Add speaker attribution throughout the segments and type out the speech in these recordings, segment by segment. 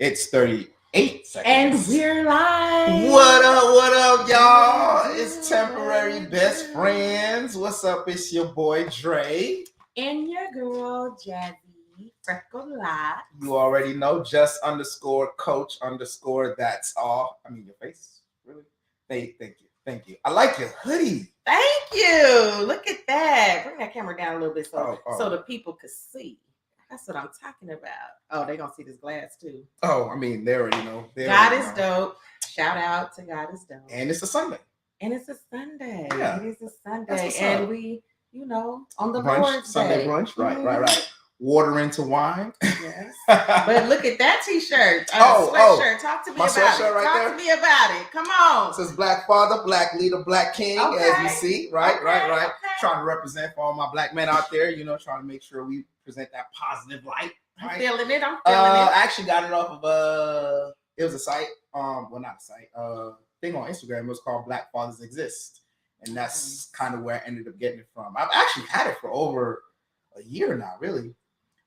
Speaker 1: It's 38 seconds.
Speaker 2: And we're live.
Speaker 1: What up, y'all? It's Temporary Best Friends. What's up? It's your boy, Dre.
Speaker 2: And your girl, Jazzy Freckle-Lot.
Speaker 1: You already know, just_coach_, that's all. I mean, your face, really? Thank you. I like your hoodie.
Speaker 2: Thank you. Look at that. Bring that camera down a little bit so the people could see. That's what I'm talking about. Oh, they're going to see this glass too.
Speaker 1: Oh, I mean, they already know.
Speaker 2: God is dope. Shout out to God is dope.
Speaker 1: And it's a Sunday.
Speaker 2: Yeah.
Speaker 1: It
Speaker 2: is a Sunday. And we, on the
Speaker 1: brunch,
Speaker 2: Lord's
Speaker 1: Sunday
Speaker 2: Day.
Speaker 1: brunch. Right. Water into wine.
Speaker 2: Yes. But look at that t-shirt. Sweatshirt. Talk to me about it. Talk to me about it. Come on.
Speaker 1: It says Black Father, Black Leader, Black King, as we see. Right.
Speaker 2: Okay.
Speaker 1: Trying to represent for all my black men out there, trying to make sure we present that positive light. Right?
Speaker 2: I'm feeling it.
Speaker 1: I actually got it off of it was a site, not a site, thing on Instagram. It was called Black Fathers Exist. And that's kind of where I ended up getting it from. I've actually had it for over a year now, really.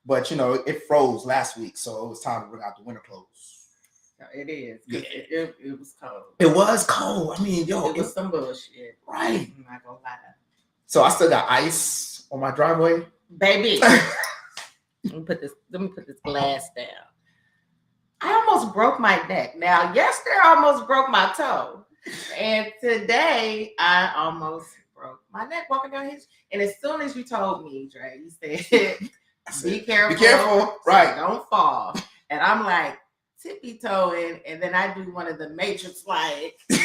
Speaker 1: But it froze last week, so it was time to bring out the winter clothes.
Speaker 2: It is.
Speaker 1: Yeah.
Speaker 2: It was cold.
Speaker 1: It was cold. I mean,
Speaker 2: it was some bullshit.
Speaker 1: Right.
Speaker 2: I'm not gonna lie.
Speaker 1: So I still got ice on my driveway.
Speaker 2: Baby. Let me put this glass down. I almost broke my neck. Now, yesterday I almost broke my toe. And today I almost broke my neck walking down his. And as soon as you told me, Dre, you said, be careful.
Speaker 1: Be careful. Right.
Speaker 2: Don't fall. And I'm like tippy-toeing, and then I do one of the Matrix like. And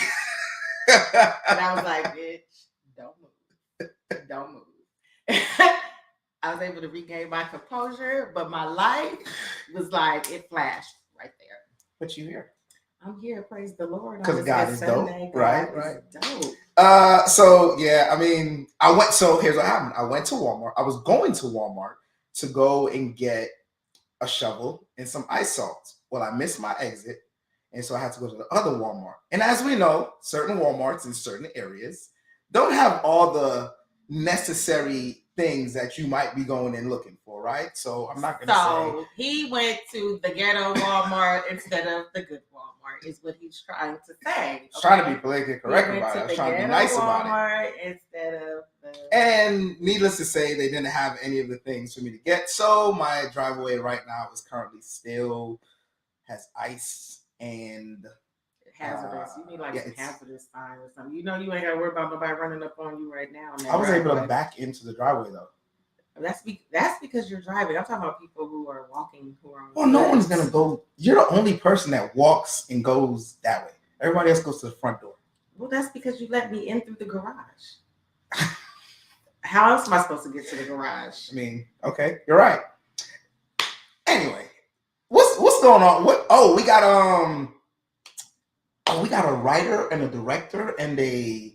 Speaker 2: I was like, bitch, don't move. I was able to regain my composure, but my life was like, it flashed right there.
Speaker 1: But you here.
Speaker 2: I'm here, praise the Lord.
Speaker 1: Because God is dope. Right.
Speaker 2: Dope.
Speaker 1: So yeah, I mean, here's what happened. I went to Walmart. I was going to Walmart to go and get a shovel and some ice salt. Well, I missed my exit, and so I had to go to the other Walmart. And as we know, certain Walmarts in certain areas don't have all the necessary things that you might be going and looking for, right? So I'm not going to say.
Speaker 2: So he went to the ghetto Walmart instead of the good Walmart, is what he's trying to say.
Speaker 1: He's trying to be politically correct about it. I was trying to be nice about
Speaker 2: it. Instead of
Speaker 1: And needless to say, they didn't have any of the things for me to get. So my driveway right now is currently still has ice and
Speaker 2: hazardous. You need some hazardous sign or something. You ain't got to worry about nobody running up on you right now.
Speaker 1: I was able to back into the driveway though.
Speaker 2: That's because you're driving. I'm talking about people who are walking, who are on.
Speaker 1: Well, no one's gonna go. You're the only person that walks and goes that way. Everybody else goes to the front door.
Speaker 2: Well, that's because you let me in through the garage. How else am I supposed to get to the garage?
Speaker 1: I mean, okay, you're right. Anyway, what's going on? We got a writer and a director and a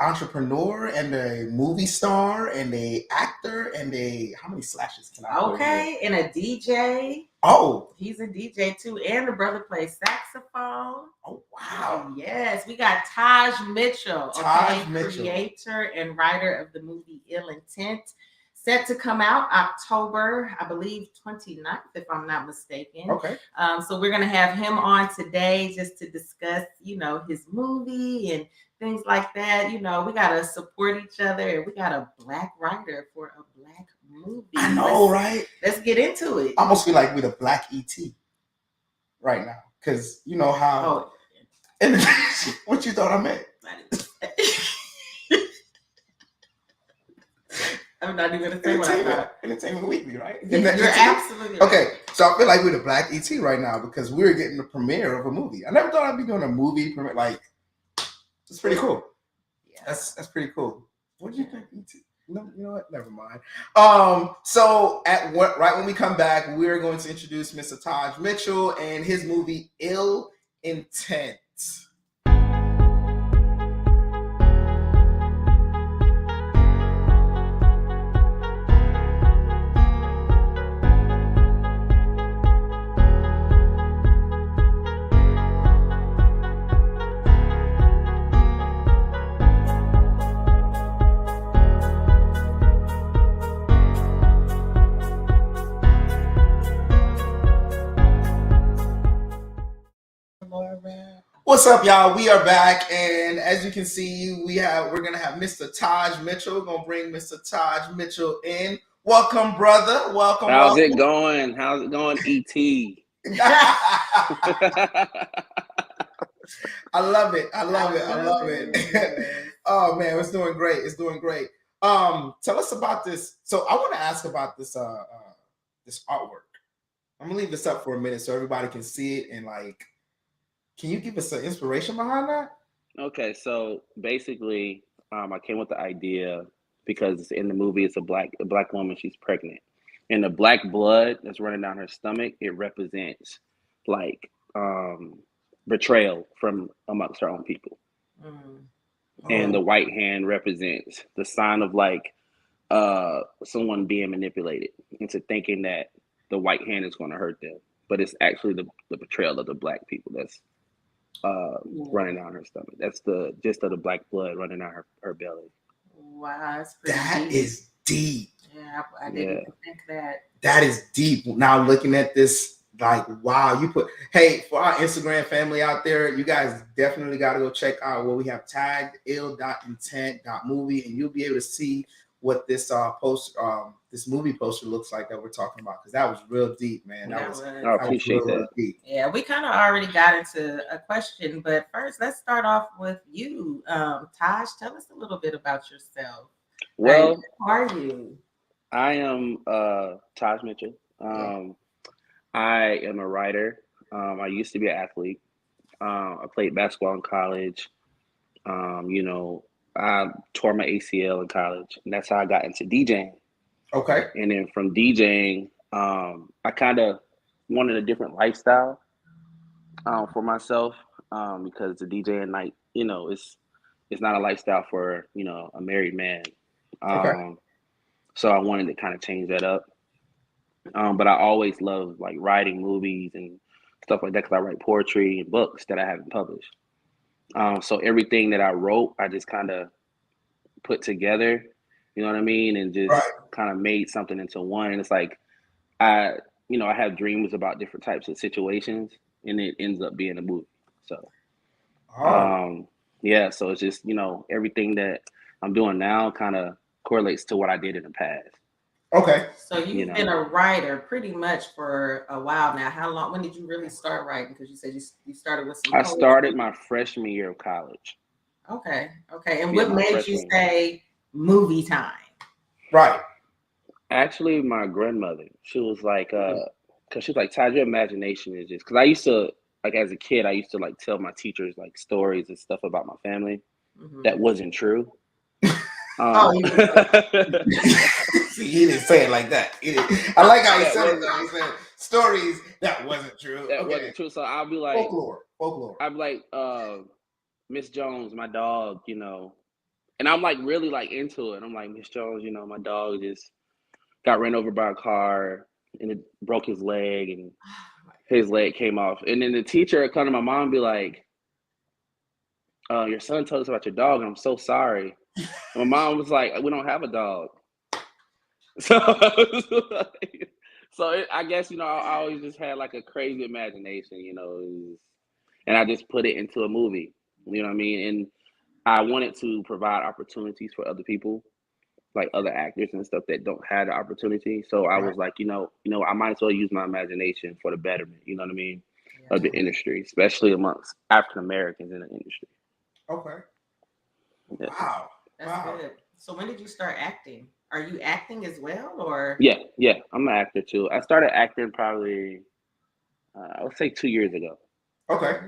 Speaker 1: entrepreneur and a movie star and a actor and how many slashes can I
Speaker 2: Okay, and a DJ.
Speaker 1: Oh,
Speaker 2: he's a DJ too, and the brother plays saxophone.
Speaker 1: Oh wow!
Speaker 2: Yes, we got Taj Mitchell, creator and writer of the movie Ill Intent, set to come out October, I believe 29th, if I'm not mistaken.
Speaker 1: Okay.
Speaker 2: So we're gonna have him on today just to discuss, his movie and things like that. We gotta support each other, and we got a black writer for a black movie.
Speaker 1: I know, right?
Speaker 2: Let's get into it.
Speaker 1: I almost feel like we're the black ET right now, because you know how. What you thought I meant?
Speaker 2: I'm not even gonna say what I thought.
Speaker 1: Entertainment Weekly, right?
Speaker 2: You're absolutely right.
Speaker 1: Okay, so I feel like we're the black ET right now because we're getting the premiere of a movie. I never thought I'd be doing a movie premiere. Like, it's pretty cool. That's pretty cool. What do you think? No, you know what? Never mind. So right when we come back, we're going to introduce Mr. Taj Mitchell and his movie Ill Intent. What's up, y'all? We are back, and as you can see, we're gonna have Mr. Taj Mitchell. We're gonna bring Mr. Taj Mitchell in. Welcome, brother. Welcome.
Speaker 3: How's it going? How's it going, E.T.?
Speaker 1: I love it. I love it. Oh man, it's doing great. It's doing great. Tell us about this. So I want to ask about this this artwork. I'm gonna leave this up for a minute so everybody can see it and like. Can you give us some inspiration behind that?
Speaker 3: Okay, so basically, I came with the idea because in the movie, it's a black woman. She's pregnant, and the black blood that's running down her stomach, it represents like betrayal from amongst her own people, and the white hand represents the sign of like someone being manipulated into thinking that the white hand is going to hurt them, but it's actually the betrayal of the black people that's running down her stomach. That's the gist of the black blood running down her belly.
Speaker 2: Wow, that's pretty
Speaker 1: That
Speaker 2: deep.
Speaker 1: Is deep.
Speaker 2: Yeah, I didn't even think that.
Speaker 1: That is deep. Now looking at this, like, wow, hey, for our Instagram family out there, you guys definitely got to go check out what we have tagged ill.intent.movie, and you'll be able to see what this this movie poster looks like that we're talking about, because that was real deep, man.
Speaker 3: I appreciate that.
Speaker 1: Deep.
Speaker 2: Yeah, we kind of already got into a question, but first let's start off with you. Taj, tell us a little bit about yourself.
Speaker 3: Well,
Speaker 2: who are you?
Speaker 3: I am Taj Mitchell. I am a writer. I used to be an athlete. I played basketball in college. I tore my ACL in college, and that's how I got into DJing.
Speaker 1: Okay.
Speaker 3: And then from DJing, I kind of wanted a different lifestyle for myself because the DJing night, it's not a lifestyle for a married man.
Speaker 1: Okay.
Speaker 3: So I wanted to kind of change that up. But I always loved like writing movies and stuff like that because I write poetry and books that I haven't published. So everything that I wrote, I just kind of put together, you know what I mean? And just kind of made something into one. And it's like, I have dreams about different types of situations, and it ends up being a movie. So, so it's just, everything that I'm doing now kind of correlates to what I did in the past.
Speaker 1: Okay.
Speaker 2: So you've been a writer pretty much for a while now. How long? When did you really start writing? Because you said you started with some.
Speaker 3: I started my freshman year of college.
Speaker 2: Okay. And what made you say movie time?
Speaker 1: Right.
Speaker 3: Actually, my grandmother. She was like, because she was like, Todd, your imagination is just. Because I used to, like, as a kid, I used to like tell my teachers like stories and stuff about my family that wasn't true.
Speaker 1: See, he didn't say it like that. I like how he said it. He said stories that wasn't true.
Speaker 3: That wasn't true. So I'll be like
Speaker 1: folklore.
Speaker 3: I'll be like, Miss Jones, my dog, and I'm like really like into it. I'm like, Miss Jones, my dog just got ran over by a car and it broke his leg and his leg came off. And then the teacher would come to my mom and be like, your son told us about your dog and I'm so sorry. And my mom was like, we don't have a dog. So, I guess, I always just had like a crazy imagination, and I just put it into a movie, you know what I mean? And I wanted to provide opportunities for other people, like other actors and stuff that don't have the opportunity. So I was like, I might as well use my imagination for the betterment, you know what I mean, of the industry, especially amongst African Americans in the industry.
Speaker 1: Okay.
Speaker 3: Yeah.
Speaker 1: Wow.
Speaker 2: That's good. So when did you start acting? Are you acting as well, or?
Speaker 3: Yeah, I'm an actor too. I started acting probably, I would say 2 years ago.
Speaker 1: Okay.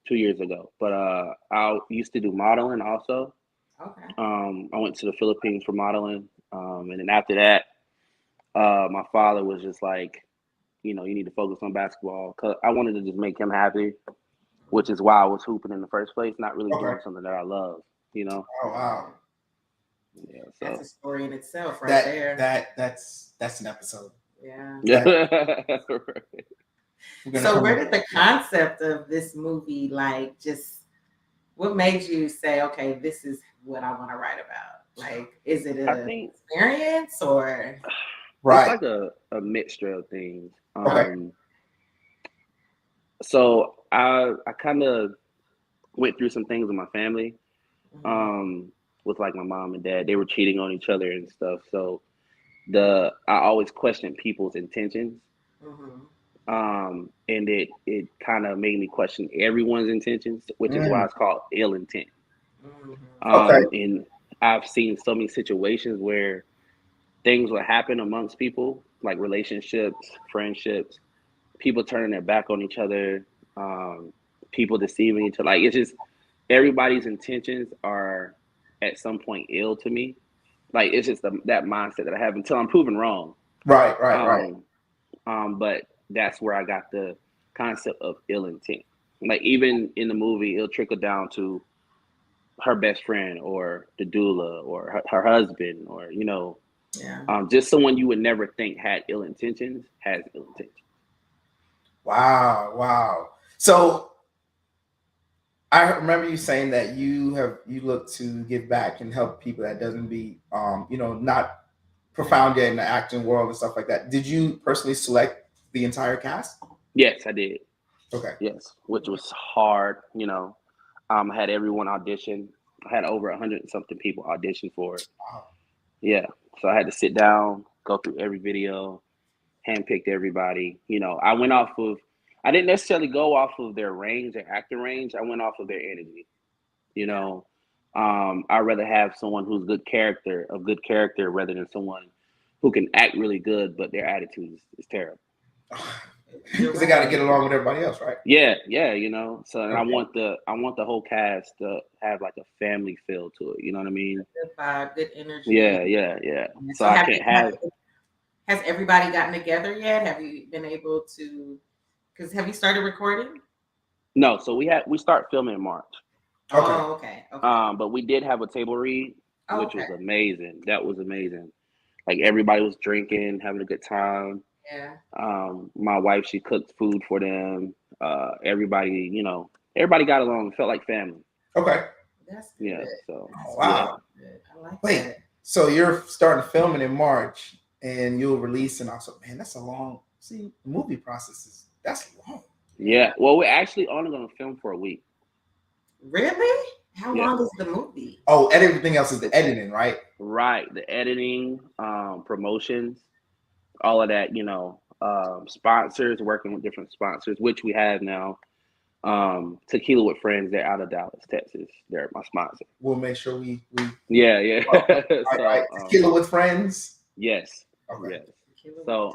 Speaker 3: 2 years ago, but I used to do modeling also.
Speaker 2: Okay.
Speaker 3: I went to the Philippines for modeling, and then after that, my father was just like, you know, you need to focus on basketball. 'Cause I wanted to just make him happy, which is why I was hooping in the first place, not really
Speaker 1: Okay.
Speaker 3: doing something that I love, you know.
Speaker 1: Oh wow.
Speaker 3: Yeah,
Speaker 2: That's a
Speaker 3: so
Speaker 2: story in itself, right
Speaker 1: That
Speaker 2: there.
Speaker 1: that's an episode.
Speaker 2: Yeah.
Speaker 3: yeah.
Speaker 1: We're gonna
Speaker 2: So
Speaker 1: come
Speaker 2: where
Speaker 1: up.
Speaker 2: did the concept of this movie, like, just what made you say, okay, this is what I want to write about? Like, is it
Speaker 3: I
Speaker 2: a
Speaker 3: think
Speaker 2: experience or?
Speaker 3: it's
Speaker 1: Right.
Speaker 3: like a mixture of things.
Speaker 1: Okay.
Speaker 3: So I kind of went through some things with my family,
Speaker 2: Mhm,
Speaker 3: um, with like my mom and dad. They were cheating on each other and stuff. So I always questioned people's intentions,
Speaker 2: mhm,
Speaker 3: and it kind of made me question everyone's intentions, which is why
Speaker 1: Mm,
Speaker 3: it's called ill intent.
Speaker 2: mhm.
Speaker 1: okay.
Speaker 3: And I've seen so many situations where things will happen amongst people, like relationships, friendships, people turning their back on each other, um, people deceiving each other. Like it's just everybody's intentions are at some point ill to me. Like it's just that mindset that I have until I'm proven wrong.
Speaker 1: Right. Right. Right.
Speaker 3: Um, but that's where I got the concept of ill intent. Like even in the movie, it'll trickle down to her best friend or the doula or her husband or
Speaker 2: Yeah.
Speaker 3: just someone you would never think had ill intentions has ill intentions.
Speaker 1: Wow. Wow. So I remember you saying that you look to give back and help people that doesn't be not profound yet in the acting world and stuff like that. Did you personally select the entire cast?
Speaker 3: Yes, I did.
Speaker 1: Okay.
Speaker 3: Yes, which was hard. I had everyone audition. I had over 100 and something people audition for it.
Speaker 1: Wow.
Speaker 3: Yeah, so I had to sit down, go through every video, handpicked everybody. I went off of. I didn't necessarily go off of their range, their acting range. I went off of their energy. You know, I'd rather have someone who's of good character, rather than someone who can act really good, but their attitude is terrible.
Speaker 2: You're
Speaker 1: Because they got to
Speaker 2: right.
Speaker 1: get along with everybody else, right?
Speaker 3: Yeah, yeah, So and
Speaker 1: Okay.
Speaker 3: I want the whole cast to have like a family feel to it. You know what I mean?
Speaker 2: Good vibe, good energy.
Speaker 3: Yeah, yeah, yeah. So
Speaker 2: So
Speaker 3: I can't have
Speaker 2: has everybody gotten together yet? Have you been able to? Because have you started recording?
Speaker 3: no. So we start filming in March.
Speaker 1: Okay.
Speaker 2: Oh, okay, okay,
Speaker 3: But we did have a table read,
Speaker 2: oh,
Speaker 3: which
Speaker 2: okay.
Speaker 3: was amazing. That was amazing. Like everybody was drinking, having a good time.
Speaker 2: Yeah.
Speaker 3: My wife, she cooked food for them. Everybody, everybody got along. It felt like family.
Speaker 1: Okay.
Speaker 2: That's good.
Speaker 3: Yeah. So
Speaker 1: Oh,
Speaker 3: yeah.
Speaker 1: wow.
Speaker 2: Good. I like
Speaker 1: Wait.
Speaker 2: that.
Speaker 1: So you're starting filming in March, and you'll release in October. Man, that's a long. See, movie processes. That's long.
Speaker 3: Yeah. Well, we're actually only going to film for a week.
Speaker 2: Really? How
Speaker 3: Yeah.
Speaker 2: long is the movie?
Speaker 1: Oh, everything else is the editing, right?
Speaker 3: Right. The editing, promotions, all of that, sponsors, working with different sponsors, which we have now. Tequila with Friends, they're out of Dallas, Texas. They're my sponsor.
Speaker 1: We'll make sure we
Speaker 3: Yeah, yeah.
Speaker 1: all right. Tequila with Friends.
Speaker 3: Yes.
Speaker 1: Okay.
Speaker 3: Yes. So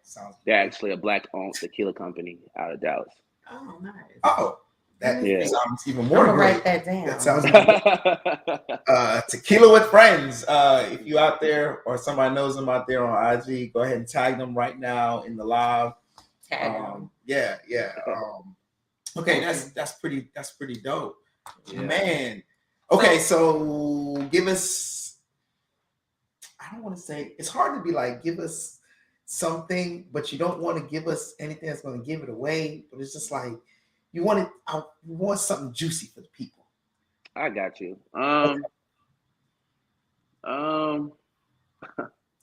Speaker 1: Sounds
Speaker 3: they're
Speaker 1: good.
Speaker 3: actually a black owned tequila company out of Dallas.
Speaker 2: Oh, nice.
Speaker 1: Oh, that
Speaker 3: Yeah.
Speaker 1: sounds even
Speaker 2: I'm
Speaker 1: more
Speaker 2: gonna
Speaker 1: great.
Speaker 2: write that down.
Speaker 1: That sounds Tequila with Friends. If you out there or somebody knows them out there on IG, go ahead and tag them right now in the live.
Speaker 2: Tag 'em.
Speaker 1: Yeah. Okay, that's pretty dope.
Speaker 3: Yeah.
Speaker 1: Man. Okay, so give us, I don't want to say, it's hard to be like, give us something, but you don't want to give us anything that's going to give it away. But it's just like, you want something juicy for the people.
Speaker 3: I got you.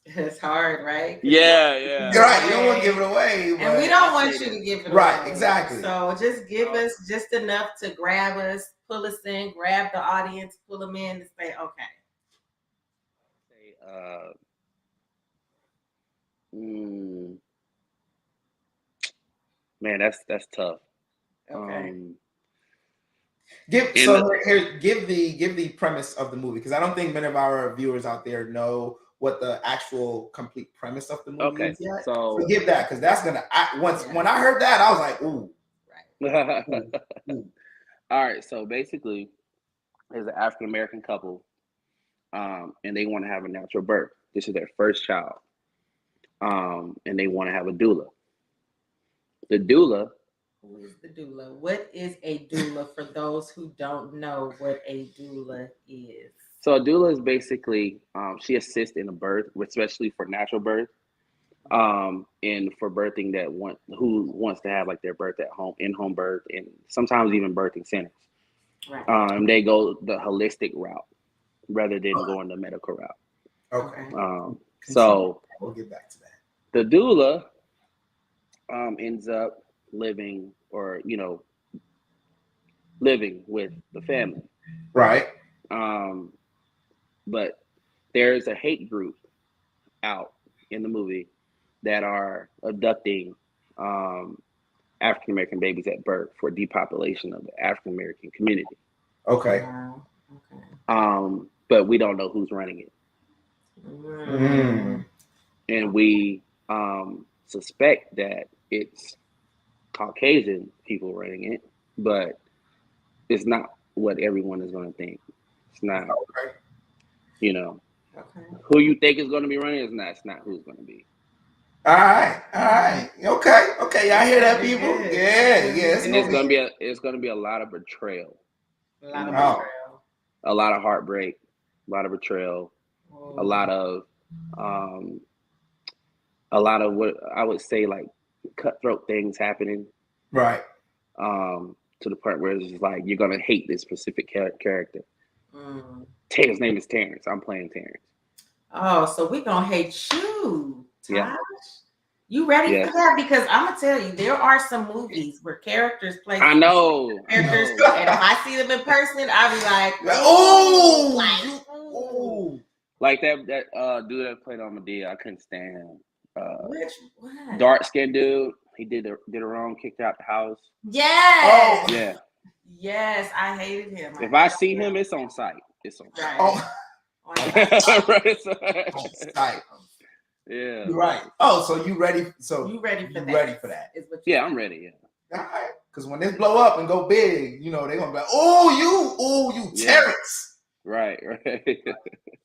Speaker 2: It's hard, right?
Speaker 3: Yeah.
Speaker 1: You're right. You don't want to give it away.
Speaker 2: And we don't want you to give it away.
Speaker 1: Right, exactly.
Speaker 2: So just give us just enough to grab us, pull us in, grab the audience, pull them in, and say, okay.
Speaker 3: Man, that's tough.
Speaker 2: Okay.
Speaker 1: Give the premise of the movie, because I don't think many of our viewers out there know what the actual complete premise of the movie is yet.
Speaker 3: So
Speaker 1: give that, because that's gonna when I heard that, I was like, ooh.
Speaker 2: Right.
Speaker 3: All right. So basically, is an African American couple, and they want to have a natural birth. This is their first child, and they want to have a doula. The doula.
Speaker 2: Who is the doula? What is a doula for those who don't know what a doula is?
Speaker 3: So a doula is basically she assists in a birth, especially for natural birth, and for birthing who wants to have like their birth at home, in-home birth, and sometimes even birthing centers.
Speaker 2: Right.
Speaker 3: They go the holistic route rather than going the medical route.
Speaker 1: Okay.
Speaker 3: So
Speaker 1: we'll get back to that.
Speaker 3: the doula ends up living with the family.
Speaker 1: Right.
Speaker 3: But there's a hate group out in the movie that are abducting African American babies at birth for depopulation of the African American community.
Speaker 1: Okay.
Speaker 2: Okay.
Speaker 3: But we don't know who's running it.
Speaker 1: Mm.
Speaker 3: And we suspect that it's Caucasian people running it, but it's not what everyone is going to think. It's not,
Speaker 1: Okay.
Speaker 2: Okay.
Speaker 3: Who you think is going to be running is not. It's not who's going to be.
Speaker 1: All right. Okay. Y'all hear that, people? Yeah.
Speaker 3: And it's going to be a lot of betrayal.
Speaker 2: A lot of
Speaker 1: Wow.
Speaker 2: betrayal.
Speaker 3: A lot of heartbreak, a lot of betrayal, a lot of what I would say like cutthroat things happening.
Speaker 1: Right.
Speaker 3: To the point where it's just like you're gonna hate this specific character.
Speaker 2: Mm.
Speaker 3: His name is Terrence. I'm playing Terrence.
Speaker 2: Oh, so we're gonna hate you, Tosh.
Speaker 3: Yeah.
Speaker 2: You ready
Speaker 3: Yeah.
Speaker 2: for that? Because I'm gonna tell you, there are some movies where characters play.
Speaker 3: I know.
Speaker 2: Characters, and if I see them in person, I'll be like,
Speaker 1: Oh.
Speaker 3: Like that dude that played on Medea, I couldn't stand him.
Speaker 2: Which one?
Speaker 3: Dark skinned dude. He did it wrong, kicked out the house.
Speaker 2: Yes.
Speaker 1: Oh.
Speaker 3: Yeah.
Speaker 2: Yes, I hated him.
Speaker 3: If I see him, it's on site. It's on
Speaker 2: Right.
Speaker 1: Oh.
Speaker 2: On site.
Speaker 3: Right.
Speaker 1: Right.
Speaker 3: Yeah.
Speaker 1: You're right. Oh, so you ready? So
Speaker 2: You ready for
Speaker 1: you
Speaker 2: that?
Speaker 1: ready for that?
Speaker 2: Is what you
Speaker 3: Yeah, I'm ready. Yeah.
Speaker 1: All right. Because when this blow up and go big, they're gonna be like, you
Speaker 3: Yeah.
Speaker 1: Terrence.
Speaker 3: Right.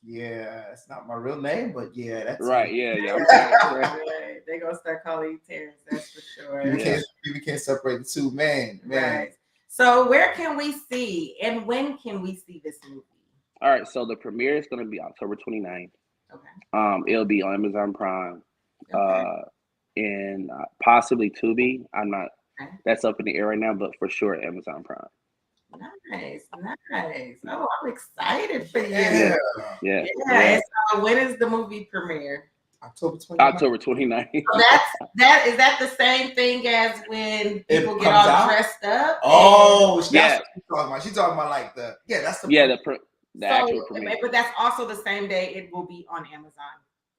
Speaker 1: Yeah, it's not my real name, but yeah, that's
Speaker 3: Right.
Speaker 1: it.
Speaker 3: Yeah. I'm Terrence.
Speaker 2: Right. They're gonna start calling you Terrence, that's for sure.
Speaker 1: You can't separate the two, man.
Speaker 2: Right. So where can we see and when can we see this movie?
Speaker 3: All right. So the premiere is going to be October 29th.
Speaker 2: Okay.
Speaker 3: It'll be on Amazon Prime,
Speaker 2: Okay.
Speaker 3: and possibly Tubi. I'm not.
Speaker 2: Okay.
Speaker 3: That's up in the air right now, but for sure Amazon Prime.
Speaker 2: Nice. Oh, I'm excited for you.
Speaker 1: Yeah.
Speaker 3: Yeah.
Speaker 2: And so when is the movie premiere?
Speaker 1: October 29th.
Speaker 3: October 29th.
Speaker 2: So is that the same thing as when people get
Speaker 1: comes
Speaker 2: all
Speaker 1: out?
Speaker 2: dressed up?
Speaker 1: Oh, that's
Speaker 3: Yeah.
Speaker 1: what she's talking about. She's talking about like that's the
Speaker 3: The actual premiere.
Speaker 2: But that's also the same day it will be on Amazon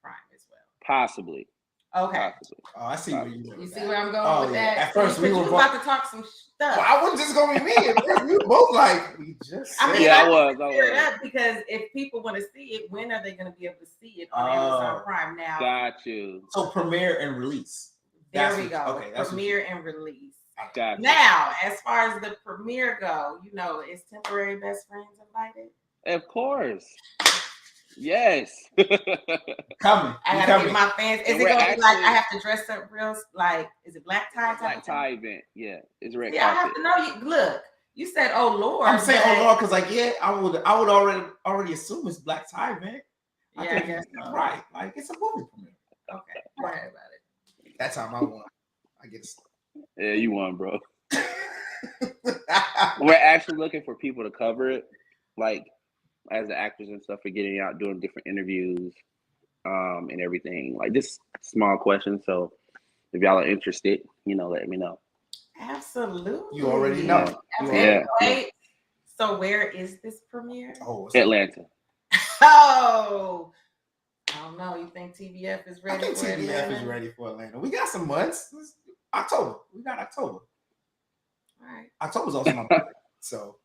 Speaker 2: Prime as well.
Speaker 3: Possibly.
Speaker 2: Okay.
Speaker 1: Oh, I see where you.
Speaker 2: You see where I'm going with that?
Speaker 1: At first we
Speaker 2: Because
Speaker 1: were
Speaker 2: you
Speaker 1: both.
Speaker 2: about to talk some stuff.
Speaker 1: Well, I wasn't just gonna be me. At first we were both like, we just.
Speaker 2: I mean,
Speaker 1: said-
Speaker 3: Yeah, I
Speaker 2: I
Speaker 3: was.
Speaker 2: clear it up because if people want to see it, when are they going to be able to see it on Amazon Prime now?
Speaker 3: Got you.
Speaker 1: So premiere and release.
Speaker 2: There
Speaker 1: That's
Speaker 2: we
Speaker 1: what-
Speaker 2: go.
Speaker 1: okay, that's what
Speaker 2: Premiere and release.
Speaker 3: Got you.
Speaker 2: Now, as far as the premiere go, is temporary best friends invited?
Speaker 3: Of course. Yes.
Speaker 1: Coming.
Speaker 2: I
Speaker 1: You
Speaker 2: gotta
Speaker 1: coming.
Speaker 2: get my fans. Is
Speaker 3: And
Speaker 2: it
Speaker 3: we're
Speaker 2: gonna be like
Speaker 3: actually-
Speaker 2: I have to dress up real like? Is it black tie? type
Speaker 3: Black
Speaker 2: of thing?
Speaker 3: tie event. Yeah. It's red
Speaker 2: Yeah, I have
Speaker 3: carpet.
Speaker 2: to know you. Look, you said, "Oh Lord."
Speaker 1: I'm saying,
Speaker 2: but-
Speaker 1: oh Lord, because I would already assume it's black tie, man.
Speaker 2: Yeah,
Speaker 1: I
Speaker 2: I
Speaker 1: think
Speaker 2: guess
Speaker 1: it's
Speaker 2: so.
Speaker 1: right. Like it's a movie premiere.
Speaker 2: Okay, don't worry about it.
Speaker 1: That's how I won. I get
Speaker 3: Yeah, you won, bro.
Speaker 1: it.
Speaker 3: We're actually looking for people to cover it, like as the actors and stuff are getting out doing different interviews, and everything. Like just small questions. So if y'all are interested, let me know.
Speaker 2: Absolutely.
Speaker 1: You already know. You
Speaker 2: Okay,
Speaker 3: Yeah.
Speaker 2: wait. So where is this premiere?
Speaker 1: Oh,
Speaker 3: Atlanta.
Speaker 2: Oh, I don't know. You think TBF is
Speaker 1: I
Speaker 2: ready
Speaker 1: think
Speaker 2: for
Speaker 1: TBF
Speaker 2: Atlanta?
Speaker 1: is ready for Atlanta. We got some months. It's October. We got October.
Speaker 2: All right.
Speaker 1: October's also my birthday, so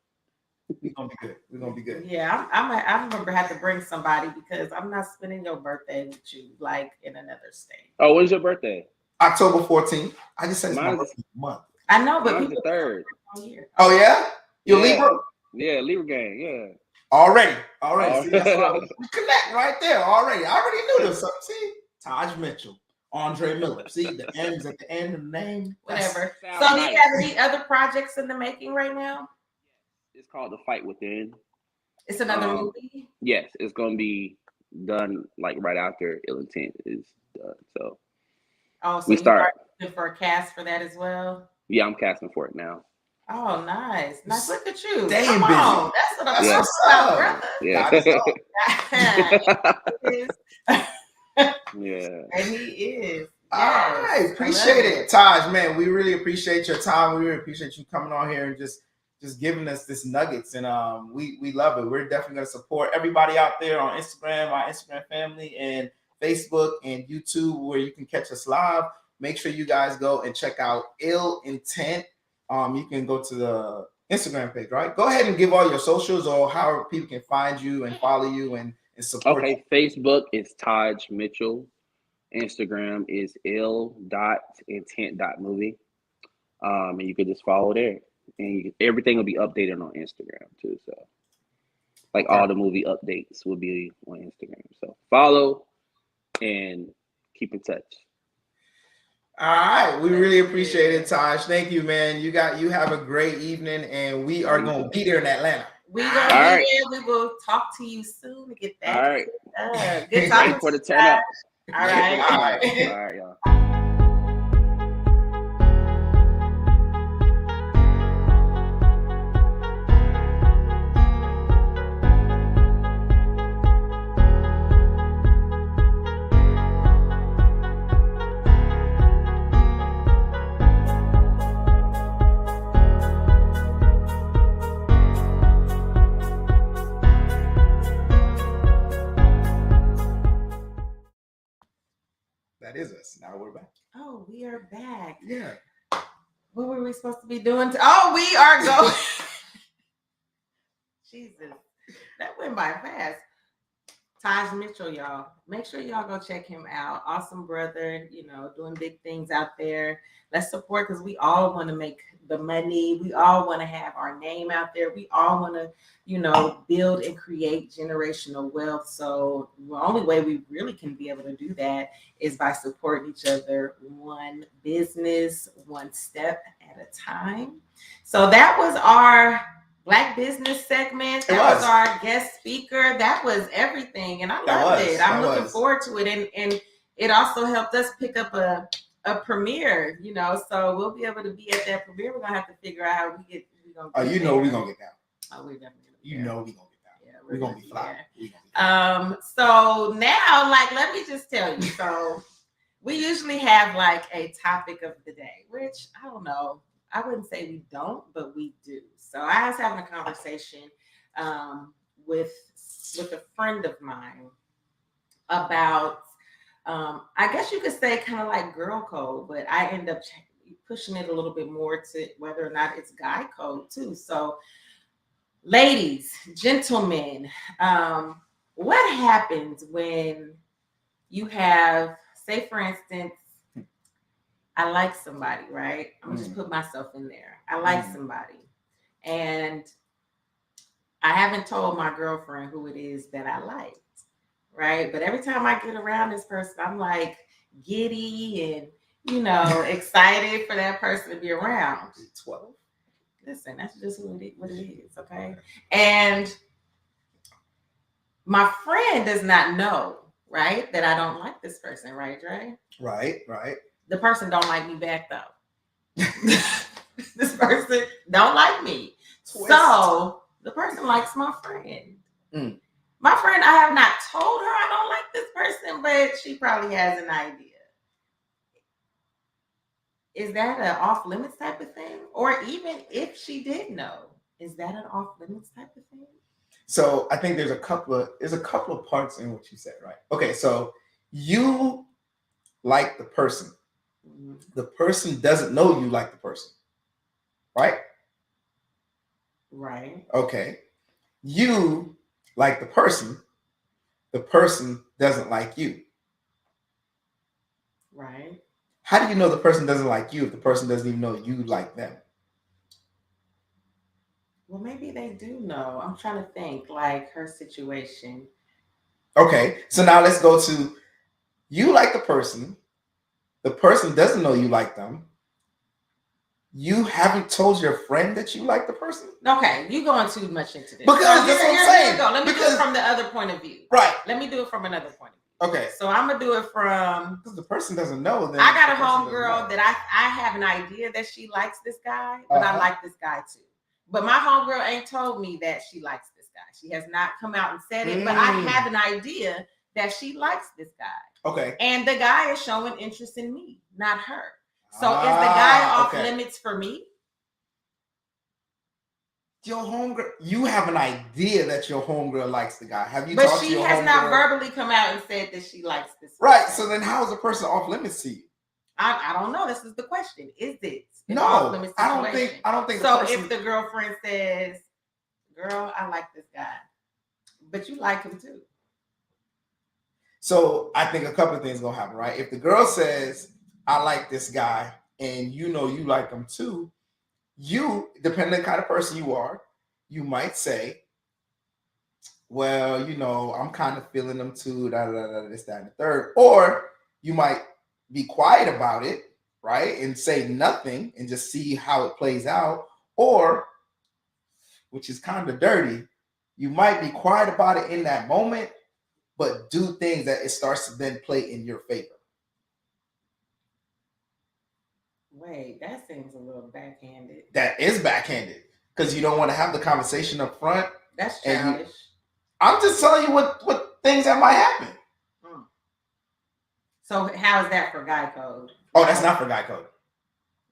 Speaker 1: we're gonna be good. We're gonna be good.
Speaker 2: Yeah, I remember have to bring somebody because I'm not spending your birthday with you like in another state.
Speaker 3: Oh, when's your birthday?
Speaker 1: October 14th. I just said it's my
Speaker 3: Mine's-
Speaker 1: birthday month.
Speaker 2: I know, but
Speaker 3: Mine's
Speaker 2: people
Speaker 3: the 3rd.
Speaker 2: all year.
Speaker 1: Oh yeah, you
Speaker 3: Yeah.
Speaker 1: Libra?
Speaker 3: Yeah, Libra gang.
Speaker 1: Already. See, that's why we connect right there already. I already knew this. See, Taj Mitchell, Andre Miller. See, the M's at the end of the name.
Speaker 2: Whatever.
Speaker 3: Sounds
Speaker 2: So, do you
Speaker 3: nice.
Speaker 2: have any other projects in the making right now?
Speaker 3: It's called The Fight Within.
Speaker 2: It's another movie.
Speaker 3: Yes, it's gonna be done like right after Ill Intent is done. So
Speaker 2: Oh, so
Speaker 3: we
Speaker 2: you
Speaker 3: start.
Speaker 2: are looking for a cast for that as well?
Speaker 3: Yeah, I'm casting for it now.
Speaker 2: Oh, nice. Look at you.
Speaker 1: Staying
Speaker 2: Come
Speaker 1: busy.
Speaker 2: on. That's what I'm
Speaker 3: Yeah.
Speaker 2: talking about, brother.
Speaker 3: Yeah. Yeah.
Speaker 2: And he is.
Speaker 1: All
Speaker 2: Yes.
Speaker 1: right, appreciate it, Taj. Man, we really appreciate your time. We really appreciate you coming on here and just giving us this nuggets, and we love it. We're definitely gonna support everybody out there on Instagram, our Instagram family, and Facebook and YouTube, where you can catch us live. Make sure you guys go and check out Ill Intent. You can go to the Instagram page, right? Go ahead and give all your socials or how people can find you and follow you and support.
Speaker 3: Okay, Facebook is Taj Mitchell. Instagram is ill.intent.movie. And you can just follow there. And everything will be updated on Instagram too. So like all the movie updates will be on Instagram. So follow and keep in touch.
Speaker 1: All right, we really appreciate it, Taj. Thank you, man. You have a great evening, and we are going to be there in Atlanta.
Speaker 2: We gonna be there. We will talk to you soon to get that.
Speaker 3: All right.
Speaker 2: Good talking
Speaker 3: for the
Speaker 2: to you.
Speaker 3: 10 up.
Speaker 2: All right.
Speaker 1: All right.
Speaker 3: All right, y'all.
Speaker 1: That is us. Now we're back.
Speaker 2: Oh, we are back.
Speaker 1: Yeah.
Speaker 2: What were we supposed to be doing? Oh, we are going. Jesus, that went by fast. Taj Mitchell, y'all. Make sure y'all go check him out. Awesome brother, doing big things out there. Let's support, because we all want to make the money. We all want to have our name out there. We all want to, build and create generational wealth. So the only way we really can be able to do that is by supporting each other, one business, one step at a time. So that was our Black business segment. That was our guest speaker. That was everything, and I loved it. I'm looking forward to it, and it also helped us pick up a premiere. So we'll be able to be at that premiere. We're gonna have to figure out how we get.
Speaker 1: We're gonna get down.
Speaker 2: Oh, we're definitely.
Speaker 1: We're gonna get down. Yeah, we're gonna be fly.
Speaker 2: So now, let me just tell you. So we usually have a topic of the day, which I don't know. I wouldn't say we don't, but we do. So I was having a conversation with a friend of mine about, I guess you could say kind of like girl code, but I end up pushing it a little bit more to whether or not it's guy code too. So ladies, gentlemen, what happens when you have, say for instance, I like somebody, right? I'm gonna just put myself in there. I like somebody, and I haven't told my girlfriend who it is that I liked, right? But every time I get around this person, I'm like giddy and excited for that person to be around.
Speaker 1: 12.
Speaker 2: Listen, that's just what it is, okay? And my friend does not know, right, that I don't like this person, right, Dre?
Speaker 1: Right.
Speaker 2: The person don't like me back though. This person don't like me. Twist. So the person likes my friend. My friend, I have not told her I don't like this person, but she probably has an idea. Is that an off limits type of thing? Or even if she did know, is that an off limits type of thing?
Speaker 1: So I think there's a couple of parts in what you said, right? Okay, so you like the person. The person doesn't know you like the person, right?
Speaker 2: Right.
Speaker 1: Okay. You like the person doesn't like you.
Speaker 2: Right.
Speaker 1: How do you know the person doesn't like you if the person doesn't even know you like them?
Speaker 2: Well, maybe they do know. I'm trying to think, like her situation.
Speaker 1: Okay, so now let's go to you like the person doesn't know you like them. You haven't told your friend that you like the person?
Speaker 2: Okay, you going too much into this.
Speaker 1: Because that's what I'm saying.
Speaker 2: Go. Let me do
Speaker 1: Because-
Speaker 2: it from the other point of view.
Speaker 1: Right.
Speaker 2: Let me do it from another point of view.
Speaker 1: Okay.
Speaker 2: So I'm gonna do it from.
Speaker 1: Because the person doesn't know. Then
Speaker 2: I got a
Speaker 1: the person doesn't
Speaker 2: homegirl
Speaker 1: know.
Speaker 2: that I have an idea that she likes this guy, but I
Speaker 1: Uh-huh.
Speaker 2: like this guy too. But my homegirl ain't told me that she likes this guy. She has not come out and said it, but I have an idea that she likes this guy.
Speaker 1: Okay.
Speaker 2: And the guy is showing interest in me, not her. So is the guy off limits for me?
Speaker 1: Your homegirl, you have an idea that your homegirl likes the guy. Have you
Speaker 2: But
Speaker 1: talked to
Speaker 2: she
Speaker 1: your
Speaker 2: has not
Speaker 1: homegirl?
Speaker 2: verbally come out and said that she likes this.
Speaker 1: Right.
Speaker 2: person.
Speaker 1: So then how is the person off limits to you?
Speaker 2: I don't know. This is the question. Is it an
Speaker 1: No,
Speaker 2: off-limits
Speaker 1: I don't
Speaker 2: situation?
Speaker 1: think. I don't think.
Speaker 2: So
Speaker 1: the person,
Speaker 2: if the girlfriend says, "Girl, I like this guy," but you like him too.
Speaker 1: so I think a couple of things gonna happen, right? If the girl says, "I like this guy," and you know you like him too, you, depending on the kind of person you are, you might say, "Well, you know, I'm kind of feeling them too." Da da da. This, that, and the third. Or you might be quiet about it, right, and say nothing and just see how it plays out. Or, which is kind of dirty, you might be quiet about it in that moment, but do things that it starts to then play in your favor.
Speaker 2: Wait, that seems a little backhanded.
Speaker 1: That is backhanded because you don't want to have the conversation up front.
Speaker 2: That's
Speaker 1: And
Speaker 2: childish.
Speaker 1: I'm just telling you what things that might happen.
Speaker 2: So how is that for guy code?
Speaker 1: Oh, that's not for guy code.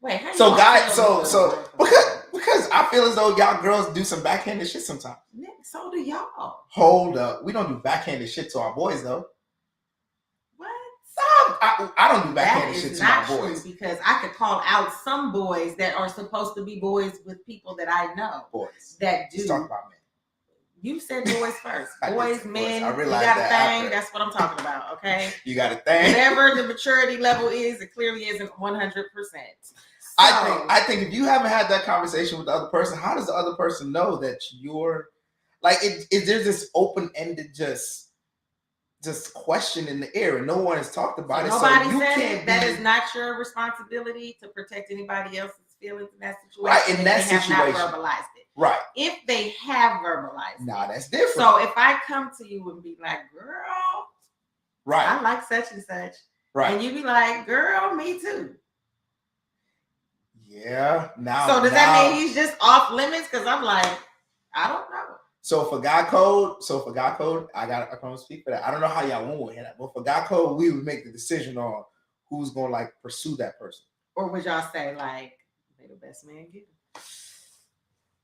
Speaker 2: Wait, how you
Speaker 1: So
Speaker 2: gonna
Speaker 1: guy,
Speaker 2: tell
Speaker 1: so
Speaker 2: me
Speaker 1: because I feel as though y'all girls do some backhanded shit sometimes.
Speaker 2: so do y'all.
Speaker 1: Hold up, we don't do backhanded shit to our boys though.
Speaker 2: What?
Speaker 1: I don't do
Speaker 2: That
Speaker 1: backhanded shit
Speaker 2: is
Speaker 1: to my
Speaker 2: not
Speaker 1: boys.
Speaker 2: true because I could call out some boys that are supposed to be boys with people that I know
Speaker 1: Boys.
Speaker 2: that do.
Speaker 1: Let's talk about men.
Speaker 2: You said boys first.
Speaker 1: I did
Speaker 2: Boys,
Speaker 1: say boys.
Speaker 2: men,
Speaker 1: I
Speaker 2: you
Speaker 1: realized
Speaker 2: got a
Speaker 1: that
Speaker 2: thing.
Speaker 1: after.
Speaker 2: That's what I'm talking about, okay?
Speaker 1: You got a thing.
Speaker 2: Whatever the maturity level is, it clearly isn't 100%.
Speaker 1: I think if you haven't had that conversation with the other person, how does the other person know that you're like there's this open-ended just question in the air and no one has talked about it.
Speaker 2: Nobody
Speaker 1: so you
Speaker 2: said
Speaker 1: can't
Speaker 2: it. That
Speaker 1: be-
Speaker 2: is not your responsibility to protect anybody else's feelings in that situation.
Speaker 1: Right, in
Speaker 2: if
Speaker 1: that
Speaker 2: they have
Speaker 1: situation.
Speaker 2: not verbalized it.
Speaker 1: right.
Speaker 2: If they have verbalized
Speaker 1: Nah,
Speaker 2: it.
Speaker 1: that's different.
Speaker 2: So if I come to you and be like, girl,
Speaker 1: right,
Speaker 2: I like such and such.
Speaker 1: right.
Speaker 2: And you be like, girl, me too.
Speaker 1: Yeah. Now.
Speaker 2: So does that mean he's just off limits? Because I'm like, I don't know.
Speaker 1: So for God code, I can't speak for that. I don't know how y'all want to hear that, but for God code, we would make the decision on who's gonna like pursue that person.
Speaker 2: Or would y'all say like, may the best man get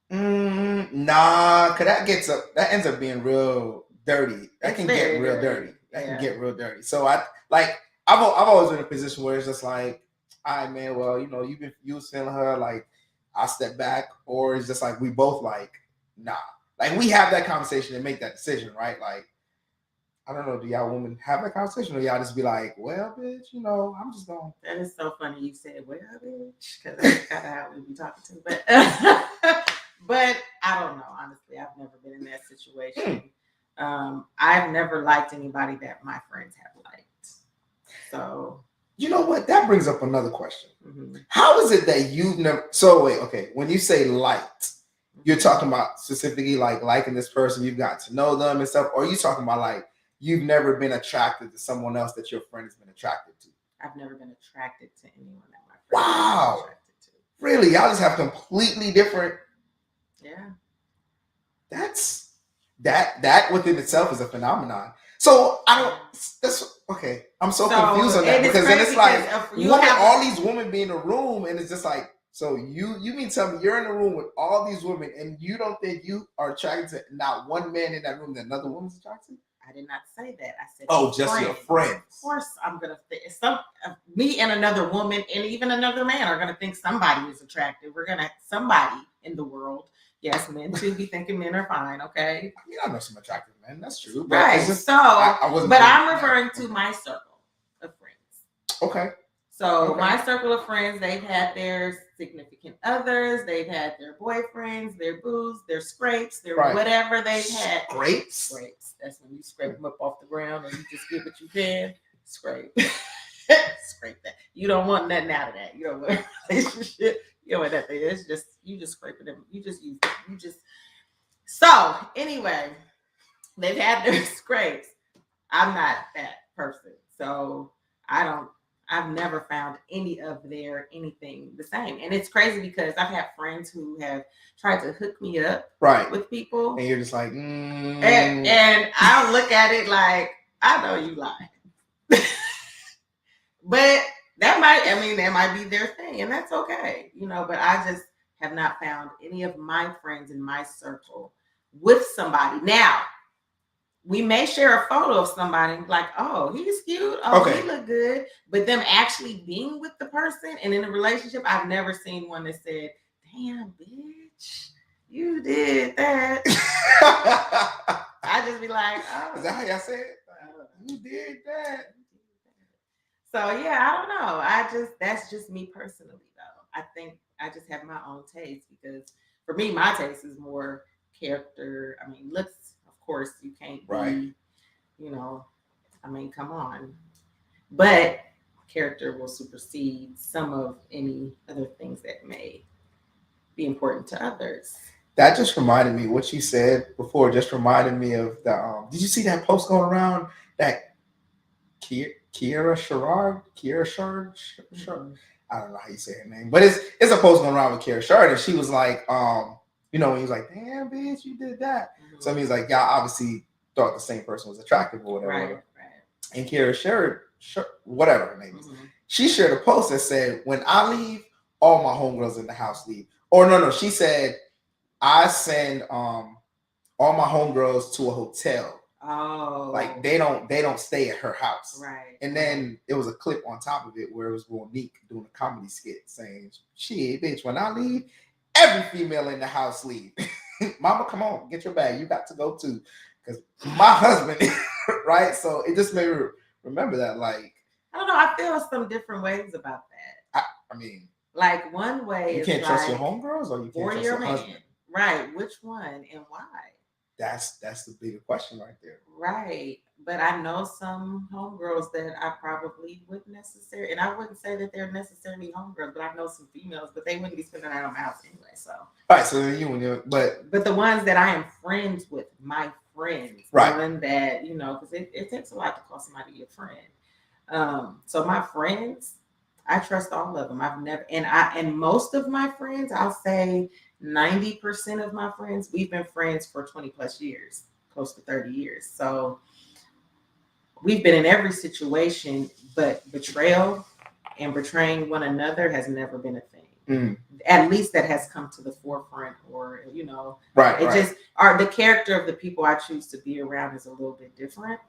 Speaker 1: him? Nah, cause that ends up being real dirty. That
Speaker 2: It's
Speaker 1: can
Speaker 2: very
Speaker 1: get real
Speaker 2: dirty.
Speaker 1: dirty. That
Speaker 2: Yeah.
Speaker 1: can get real dirty. So I've always been in a position where it's just like, all right, man. Well, you know, you was feeling her, like I step back, or it's just like we both like, nah. Like we have that conversation and make that decision, right? Like, I don't know, do y'all women have that conversation, or y'all just be like, well, bitch, you know, I'm just going.
Speaker 2: That is so funny you said, well, bitch, because that's kind of how we be talking to. But I don't know, honestly. I've never been in that situation. I've never liked anybody that my friends have liked. So,
Speaker 1: You know what? That brings up another question.
Speaker 2: mhm.
Speaker 1: How is it that you've never? So wait, okay. When you say liked, you're talking about specifically like liking this person, you've got to know them and stuff, or are you talking about like you've never been attracted to someone else that your friend has been attracted to?
Speaker 2: I've never been attracted to anyone that my friends
Speaker 1: Wow.
Speaker 2: have been attracted to.
Speaker 1: Really? Y'all just have completely different.
Speaker 2: Yeah.
Speaker 1: That within itself is a phenomenon. So I don't. That's okay. I'm so confused on that
Speaker 2: and it's
Speaker 1: because then it's
Speaker 2: crazy
Speaker 1: like
Speaker 2: because you
Speaker 1: women,
Speaker 2: have
Speaker 1: all these women be in a room, and it's just like, so you mean tell me you're in a room with all these women, and you don't think you are attracted to not one man in that room that another woman's attracted to?
Speaker 2: I did not say that. I said,
Speaker 1: Oh, just your friends.
Speaker 2: Of course, I'm gonna think me and another woman and even another man are gonna think somebody is attractive. We're gonna somebody in the world. Yes, men too be thinking men are fine. Okay,
Speaker 1: I mean, I know some attractive men. That's true. But
Speaker 2: right.
Speaker 1: it's just,
Speaker 2: So,
Speaker 1: I wasn't
Speaker 2: but
Speaker 1: thinking
Speaker 2: I'm
Speaker 1: that.
Speaker 2: referring to my circle of friends.
Speaker 1: Okay.
Speaker 2: So
Speaker 1: Okay.
Speaker 2: my circle of friends, they've had their significant others, they've had their boyfriends, their boos, their scrapes, their
Speaker 1: Right.
Speaker 2: whatever they've had.
Speaker 1: Grapes.
Speaker 2: Scrapes. That's when you scrape them up off the ground and you just get what you can. Scrape. Scrape that. You don't want nothing out of that. You don't want a relationship. You don't want nothing. It's just you just scraping them. You just use them. You just so anyway, they've had their scrapes. I'm not that person. So I've never found any of their anything the same. And it's crazy because I've had friends who have tried to hook me up
Speaker 1: Right.
Speaker 2: with people.
Speaker 1: And you're just like,
Speaker 2: and I'll look at it like, I know you lied. But that might be their thing, and that's okay, but I just have not found any of my friends in my circle with somebody. Now, we may share a photo of somebody like, oh, he's cute. Oh,
Speaker 1: Okay.
Speaker 2: He look good. But them actually being with the person and in a relationship, I've never seen one that said, damn, bitch, you did that. I just be like, oh.
Speaker 1: Is that how y'all say it? You did that.
Speaker 2: So yeah, I don't know. That's just me personally though. I think I just have my own taste because for me, my taste is more character. I mean, looks, of course, you can't
Speaker 1: Right.
Speaker 2: be, come on. But character will supersede some of any other things that may be important to others.
Speaker 1: That just reminded me, what you said before just reminded me of the did you see that post going around that Kiara Sherrod? I don't know how you say her name, but it's a post going around with Kiara Sherrod, and she was like, when he was like, damn, bitch, you did that. Mm-hmm. So I mean, it's like, y'all obviously thought the same person was attractive or whatever. Right. And Kiara Sherrod, whatever her name is, she shared a post that said, when I leave, all my homegirls in the house leave. Or no, she said, I send all my homegirls to a hotel.
Speaker 2: Oh,
Speaker 1: like they don't stay at her house,
Speaker 2: right?
Speaker 1: And then it was a clip on top of it where it was Monique doing a comedy skit saying, "Shit, bitch, when I leave, every female in the house leave. Mama, come on, get your bag. You got to go too, because my husband, right?" So it just made me remember that. Like,
Speaker 2: I don't know. I feel some different ways about that.
Speaker 1: I mean,
Speaker 2: like one way
Speaker 1: you
Speaker 2: is
Speaker 1: can't trust
Speaker 2: like,
Speaker 1: your homegirls, or you can't trust your husband,
Speaker 2: right? Which one and why?
Speaker 1: That's the bigger question right there.
Speaker 2: Right. But I know some homegirls that I probably wouldn't necessarily, and I wouldn't say that they're necessarily homegirls, but I know some females, but they wouldn't be spending that on my house anyway. So
Speaker 1: right, so you and your but
Speaker 2: the ones that I am friends with, my friends,
Speaker 1: right,
Speaker 2: the one that, because it takes a lot to call somebody your friend. So my friends, I trust all of them. I've never, and most of my friends, I'll say 90% of my friends, we've been friends for 20 plus years, close to 30 years. So we've been in every situation, but betrayal and betraying one another has never been a thing.
Speaker 1: Mm.
Speaker 2: At least that has come to the forefront, or,
Speaker 1: right.
Speaker 2: Just the character of the people I choose to be around is a little bit different.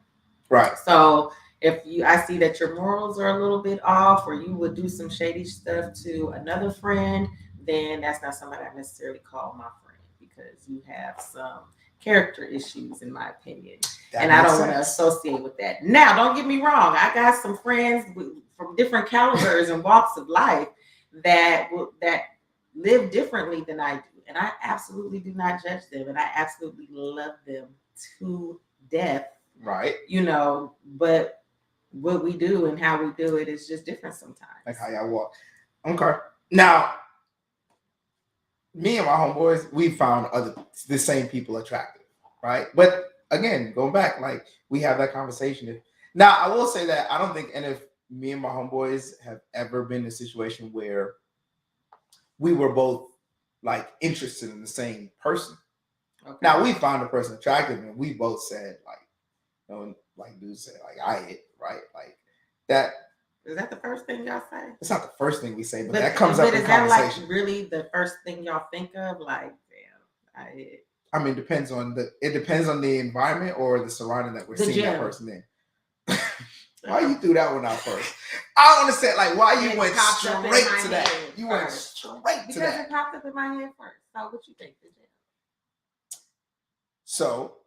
Speaker 1: Right.
Speaker 2: So if I see that your morals are a little bit off, or you would do some shady stuff to another friend, then that's not somebody I necessarily call my friend, because you have some character issues, in my opinion. And I don't want to associate with that. Now, don't get me wrong. I got some friends from different calibers and walks of life that live differently than I do. And I absolutely do not judge them. And I absolutely love them to death.
Speaker 1: Right.
Speaker 2: But what we do and how we do it is just different sometimes.
Speaker 1: Like how y'all walk. Okay. Now, me and my homeboys, we found the same people attractive, right? But again, going back, like, we have that conversation. Now, I will say that I don't think any of me and my homeboys have ever been in a situation where we were both like interested in the same person. Okay. Now, we found a person attractive, and we both said, like, like dude said, like, I hit, right? Like that.
Speaker 2: Is that the first thing y'all say?
Speaker 1: It's not the first thing we say, but that comes up in conversation. Is that
Speaker 2: like really the first thing y'all think of? Like, damn, I hit.
Speaker 1: I mean, it depends on the environment or the surrounding that we're seeing that person in. Why you threw that one out first? I want to say, like, why you went straight to that? You went straight to that.
Speaker 2: Because it popped up in my head first. So what you think, the gym?
Speaker 1: So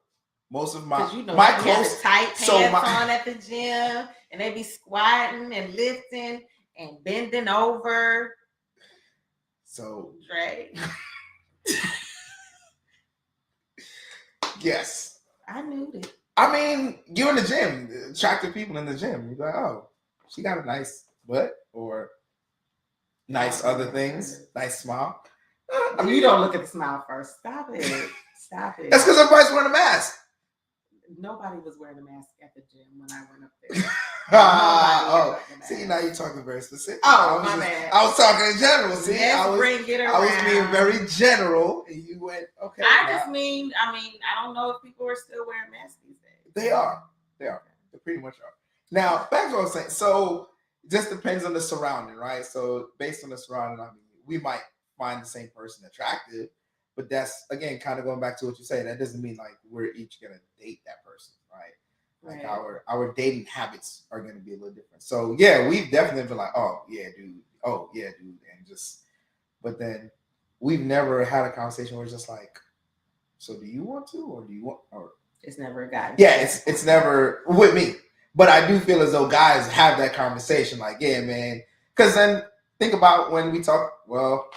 Speaker 1: most of my
Speaker 2: my close tight pants on at the gym, and they be squatting and lifting, and bending over.
Speaker 1: So
Speaker 2: Dre,
Speaker 1: yes.
Speaker 2: I knew that.
Speaker 1: I mean, you're in the gym, attractive people in the gym. You're like, oh, she got a nice butt or nice other things, nice smile. I mean,
Speaker 2: You don't look at the smile first. Stop it. Stop it.
Speaker 1: that's because everybody's wearing a mask.
Speaker 2: Nobody was wearing a mask at the gym when I went up there.
Speaker 1: Oh, see, now you're talking very specific.
Speaker 2: Oh, my bad.
Speaker 1: I was talking in general. See,
Speaker 2: Yes,
Speaker 1: I was being very general, and you went, okay.
Speaker 2: I mean, I don't know if people are still wearing masks these days.
Speaker 1: They are. They pretty much are. Now, back to what I was saying. So, it just depends on the surrounding, right? So, based on the surrounding, I mean, we might find the same person attractive, but that's, again, kind of going back to what you say. That doesn't mean like we're each going to date that person, right? Like our dating habits are going to be a little different. So, yeah, we've definitely been like, oh, yeah, dude. And just, but then we've never had a conversation where it's just like, so do you want to, or do you want, or
Speaker 2: it's never a guy.
Speaker 1: Yeah, it's never with me. But I do feel as though guys have that conversation, like, yeah, man. Because then think about when we talk. Well,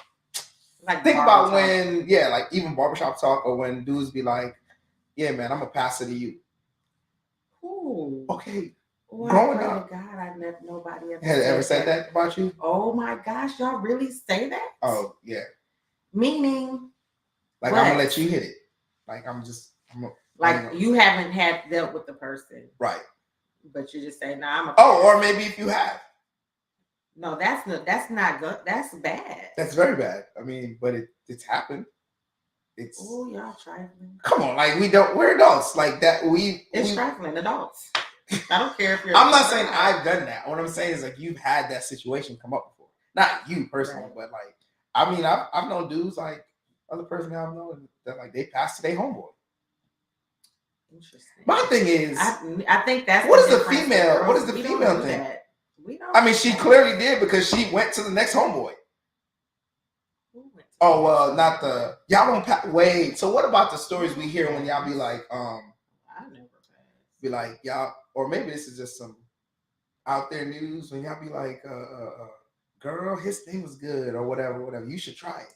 Speaker 2: like
Speaker 1: think about when, yeah, like even barbershop talk, or when dudes be like, yeah, man, I'm a pastor to you.
Speaker 2: Ooh.
Speaker 1: Okay.
Speaker 2: Oh,
Speaker 1: growing
Speaker 2: I pray
Speaker 1: up,
Speaker 2: to God, I've never nobody
Speaker 1: ever said that about you?
Speaker 2: Oh my gosh, y'all really say that?
Speaker 1: Oh yeah.
Speaker 2: Meaning,
Speaker 1: like, I'm gonna let you hit it. Like
Speaker 2: you haven't dealt with the person,
Speaker 1: right?
Speaker 2: But you just say, "Nah, I'm a."
Speaker 1: Oh, or maybe if you have.
Speaker 2: No, that's not good. That's bad.
Speaker 1: That's very bad. I mean, but it's happened.
Speaker 2: Oh, y'all trifling.
Speaker 1: Come on, like we're adults. Like that
Speaker 2: It's trifling, adults. I don't care if you're.
Speaker 1: I'm not saying I've done that. What I'm saying is like you've had that situation come up before. Not you personally, right. But like I mean I've known dudes like other person that I've known that like they passed to their homeboy.
Speaker 2: Interesting.
Speaker 1: My thing is
Speaker 2: I think that's
Speaker 1: what is the female thing?
Speaker 2: We don't.
Speaker 1: I mean she clearly did because she went to the next homeboy. Oh well, not the y'all don't wait. So what about the stories we hear when y'all be like,
Speaker 2: I never
Speaker 1: be like y'all, or maybe this is just some out there news when y'all be like, girl, his thing was good or whatever. You should try it.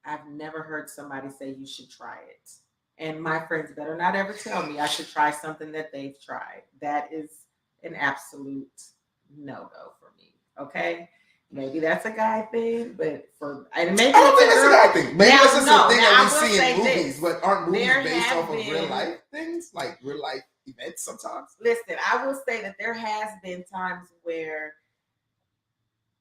Speaker 2: I've never heard somebody say you should try it, and my friends better not ever tell me I should try something that they've tried. That is an absolute no-go for me. Okay. Maybe that's a guy thing, but maybe
Speaker 1: I don't think that's a guy thing. Maybe that's just a thing that we see in movies, but aren't movies based off of real life things, like real life events sometimes?
Speaker 2: Listen, I will say that there has been times where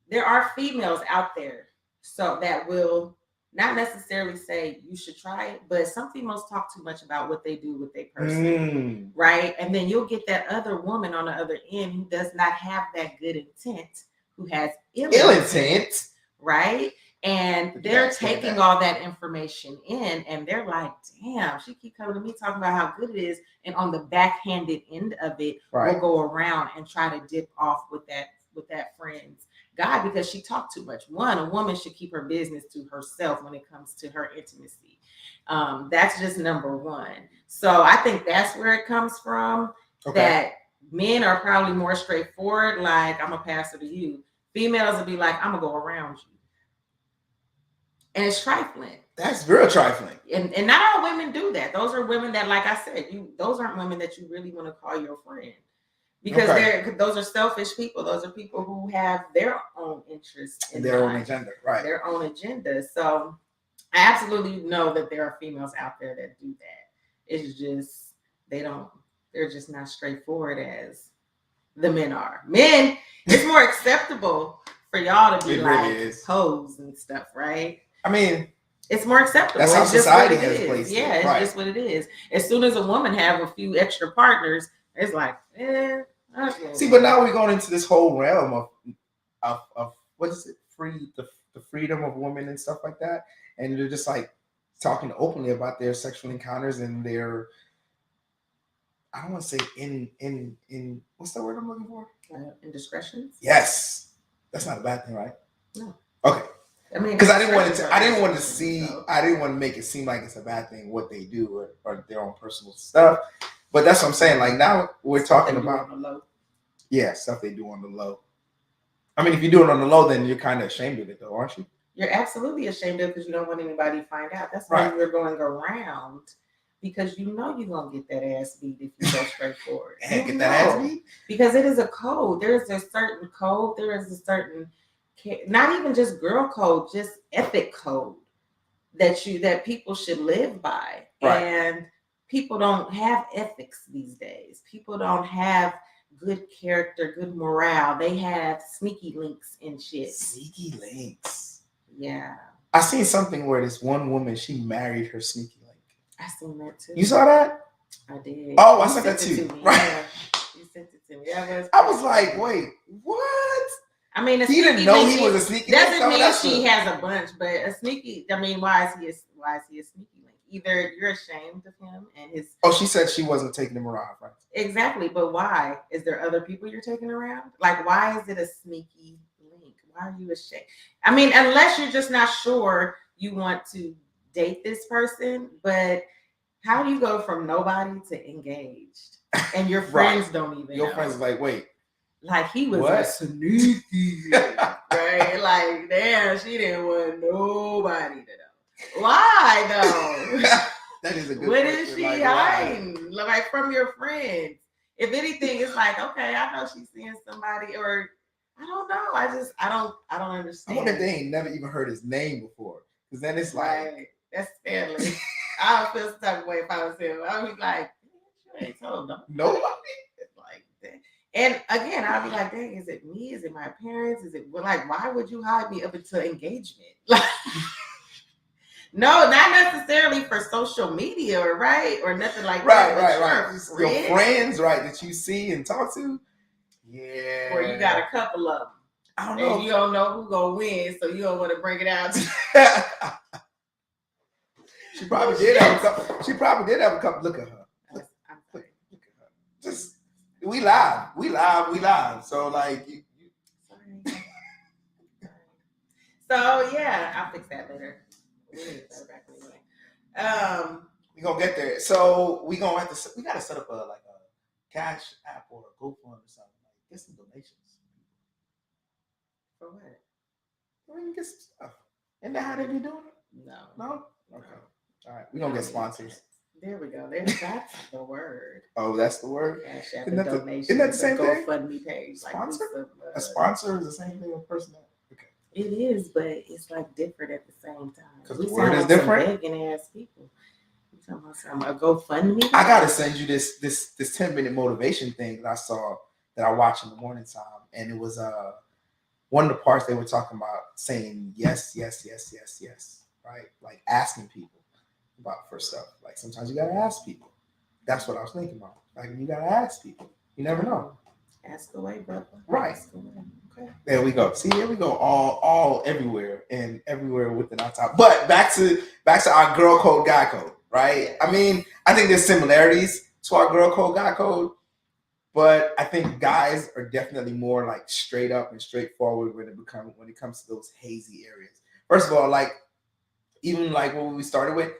Speaker 2: there are females out there so that will not necessarily say you should try it, but some females talk too much about what they do with their person, right? And then you'll get that other woman on the other end who does not have that good intent, who has ill intent, right? And they're taking all that information in, and they're like, "Damn, she keep coming to me talking about how good it is," and on the backhanded end of it, we'll go around and try to dip off with that friend's guy because she talked too much. One, a woman should keep her business to herself when it comes to her intimacy. That's just number one. So I think that's where it comes from. Okay. That men are probably more straightforward, like I'm a pastor to you. Females will be like, I'm gonna go around you. And it's trifling.
Speaker 1: That's real trifling.
Speaker 2: And not all women do that. Those are women that, like I said, those aren't women that you really want to call your friend. Because those are selfish people. Those are people who have their own interests in
Speaker 1: their own agenda, right?
Speaker 2: Their own agenda. So I absolutely know that there are females out there that do that. It's just they're just not straightforward as the men are. Men, it's more acceptable for y'all to be hoes and stuff, right?
Speaker 1: I mean,
Speaker 2: it's more acceptable.
Speaker 1: That's how society has placed it.
Speaker 2: Yeah, it's just what it is. As soon as a woman have a few extra partners, it's like, okay.
Speaker 1: See, but now we're going into this whole realm of what is it? The freedom of women and stuff like that. And they're just like talking openly about their sexual encounters and their, I don't want to say in what's the word I'm looking for?
Speaker 2: Indiscretions.
Speaker 1: Yes, that's not a bad thing, right?
Speaker 2: No.
Speaker 1: Okay.
Speaker 2: I mean,
Speaker 1: because I didn't want to make it seem like it's a bad thing what they do or their own personal stuff. But that's what I'm saying. Like now we're talking about stuff they do on the low. I mean, if you do it on the low, then you're kind of ashamed of it, though, aren't you?
Speaker 2: You're absolutely ashamed of it because you don't want anybody to find out. That's why you're going around, because you know you're gonna get that ass beat if you go straight forward.
Speaker 1: And get that ass beat?
Speaker 2: Because it is a code. There's a certain code. There is a certain, not even just girl code, just ethic code that people should live by.
Speaker 1: Right.
Speaker 2: And people don't have ethics these days. People don't have good character, good morale. They have sneaky links and shit.
Speaker 1: Sneaky links.
Speaker 2: Yeah.
Speaker 1: I seen something where this one woman, she married her sneaky link.
Speaker 2: I seen that too.
Speaker 1: You saw that?
Speaker 2: I did.
Speaker 1: Oh, I sent that too. Right.
Speaker 2: Yeah. You sent it to me.
Speaker 1: I was like, wait, what?
Speaker 2: I mean,
Speaker 1: he didn't know he was a sneaky link.
Speaker 2: Doesn't mean she has a bunch, but a sneaky. I mean, why is he a sneaky link? Either you're ashamed of him and his.
Speaker 1: Oh, she said she wasn't taking him around, right?
Speaker 2: Exactly, but why? Is there other people you're taking around? Like, why is it a sneaky link? Why are you ashamed? I mean, unless you're just not sure you want to date this person, but how do you go from nobody to engaged? And your friends don't even
Speaker 1: Your
Speaker 2: know.
Speaker 1: friends like, wait.
Speaker 2: Like he was
Speaker 1: what?
Speaker 2: A sneaky, right? Like, damn, she didn't want nobody to know. Why though?
Speaker 1: That is a good
Speaker 2: What
Speaker 1: question.
Speaker 2: is she
Speaker 1: like,
Speaker 2: hiding? Like from your friends? If anything, it's like, okay, I know she's seeing somebody, or I don't know. I don't
Speaker 1: I
Speaker 2: understand.
Speaker 1: wonder if they ain't never even heard his name before. Because then it's like,
Speaker 2: Right. That's Stanley. I would feel some type of way if I was him. I would be like, you ain't told them.
Speaker 1: nobody.
Speaker 2: It's like that. And again, I'll be like, dang, is it me? Is it my parents? Is it like, why would you hide me up until engagement? Like, no, not necessarily for social media, right? Or nothing like that.
Speaker 1: Right. Your friends, right, that you see and talk to. Yeah.
Speaker 2: Or you got a couple of them.
Speaker 1: I don't
Speaker 2: And
Speaker 1: know.
Speaker 2: you don't know who's gonna win, so you don't want to bring it out.
Speaker 1: She probably did have a couple. She probably did have a couple. Look at her.
Speaker 2: I'm sorry.
Speaker 1: Look at her. Just we live. So like you
Speaker 2: Sorry. So yeah, I'll fix that later. We need to start back anyway.
Speaker 1: we gonna get there. So we gotta set up a Cash App or a GoFund or something. Like get some donations.
Speaker 2: For what?
Speaker 1: We can get some stuff. Isn't that how they be doing it?
Speaker 2: No.
Speaker 1: No? Okay. All right. We're gonna get sponsors.
Speaker 2: There we go. That's the word.
Speaker 1: Oh, that's the word?
Speaker 2: Cash App
Speaker 1: Isn't
Speaker 2: and
Speaker 1: that the-
Speaker 2: donations.
Speaker 1: isn't that the same thing?
Speaker 2: GoFundMe page.
Speaker 1: Sponsor?
Speaker 2: Like
Speaker 1: A sponsor is the same thing as a person. Okay.
Speaker 2: it is, but it's like different at the same time.
Speaker 1: 'Cause
Speaker 2: We
Speaker 1: the
Speaker 2: sound
Speaker 1: word is
Speaker 2: like some
Speaker 1: different?
Speaker 2: begging ass people. You talking about something? A GoFundMe?
Speaker 1: I gotta send you this 10-minute motivation thing that I saw that I watch in the morning time. And it was one of the parts they were talking about saying yes, right? Like asking people for stuff. Like sometimes you gotta ask people. That's what I was thinking about. Like you gotta ask people. You never know.
Speaker 2: Ask away, brother.
Speaker 1: Right.
Speaker 2: Ask away. Okay.
Speaker 1: There we go. See, here we go. All everywhere and everywhere within our top. But back to our girl code, guy code, right? I mean, I think there's similarities to our girl code, guy code, but I think guys are definitely more like straight up and straightforward when it comes to those hazy areas. First of all, like even like what we started with,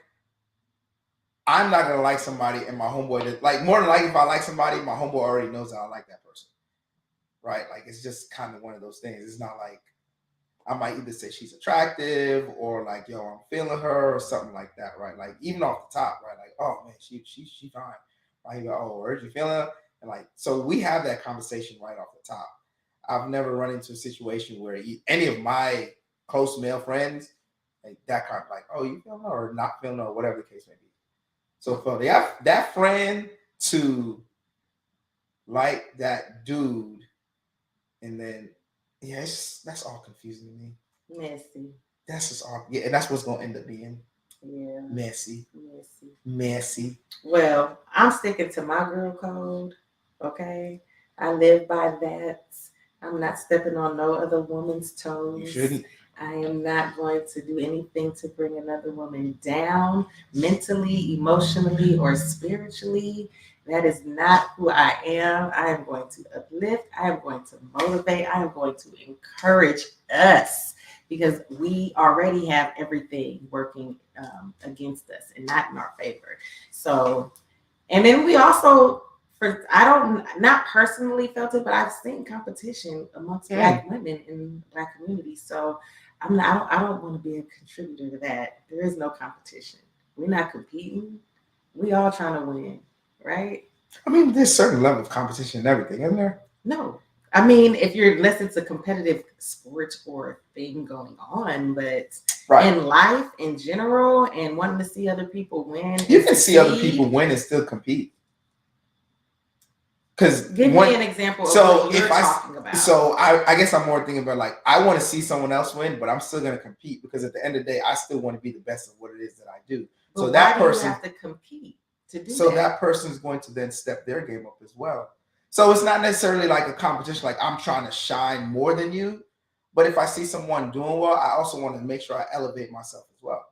Speaker 1: I'm not gonna like somebody and my homeboy that like more than likely if I like somebody, my homeboy already knows that I like that person. Right? Like it's just kind of one of those things. It's not like I might either say she's attractive or like, yo, I'm feeling her or something like that, right? Like even off the top, right? Like, oh man, she fine. Right? You go, oh, where'd you feel her? And like, so we have that conversation right off the top. I've never run into a situation where any of my close male friends, like that kind of like, oh, you feeling her or not feeling her or whatever the case may be. So for that friend to like that dude, and then that's all confusing to me.
Speaker 2: Messy.
Speaker 1: That's just all, and that's what's gonna end up being
Speaker 2: Yeah.
Speaker 1: messy.
Speaker 2: Well, I'm sticking to my girl code. Okay, I live by that. I'm not stepping on no other woman's toes.
Speaker 1: You shouldn't.
Speaker 2: I am not going to do anything to bring another woman down mentally, emotionally, or spiritually. That is not who I am. I am going to uplift. I am going to motivate. I am going to encourage us because we already have everything working against us and not in our favor. So, and then we also I don't not personally felt it, but I've seen competition amongst Black women in the Black community. So I don't want to be a contributor to that. There is no competition. We're not competing. We all trying to win, right?
Speaker 1: I mean, there's a certain level of competition and everything, isn't there?
Speaker 2: No. I mean, unless it's a competitive sport or thing going on, but in life in general and wanting to see other people win.
Speaker 1: You can see other people win and still compete. Because
Speaker 2: give me an example of what you're talking about.
Speaker 1: So I guess I'm more thinking about like I want to see someone else win, but I'm still going to compete because at the end of the day, I still want to be the best of what it is that I do.
Speaker 2: But
Speaker 1: so that person
Speaker 2: have to compete to do
Speaker 1: so that person is going to then step their game up as well. So it's not necessarily like a competition, like I'm trying to shine more than you. But if I see someone doing well, I also want to make sure I elevate myself as well.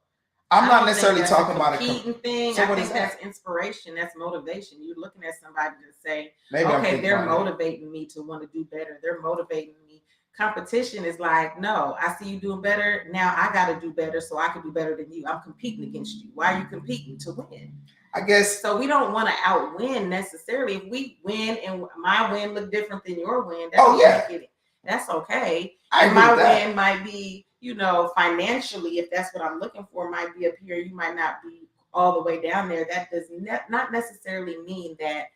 Speaker 1: I'm not necessarily talking about a
Speaker 2: competing thing. I think that's inspiration. That's motivation. You're looking at somebody to say, okay, they're motivating me to want to do better. They're motivating me. Competition is like, no, I see you doing better. Now I got to do better so I can do better than you. I'm competing against you. Why are you competing? To win.
Speaker 1: I guess.
Speaker 2: So we don't want to outwin necessarily. If we win and my win look different than your win, that's okay. And my win might be, financially, if that's what I'm looking for, might be up here. You might not be all the way down there. That does not necessarily mean that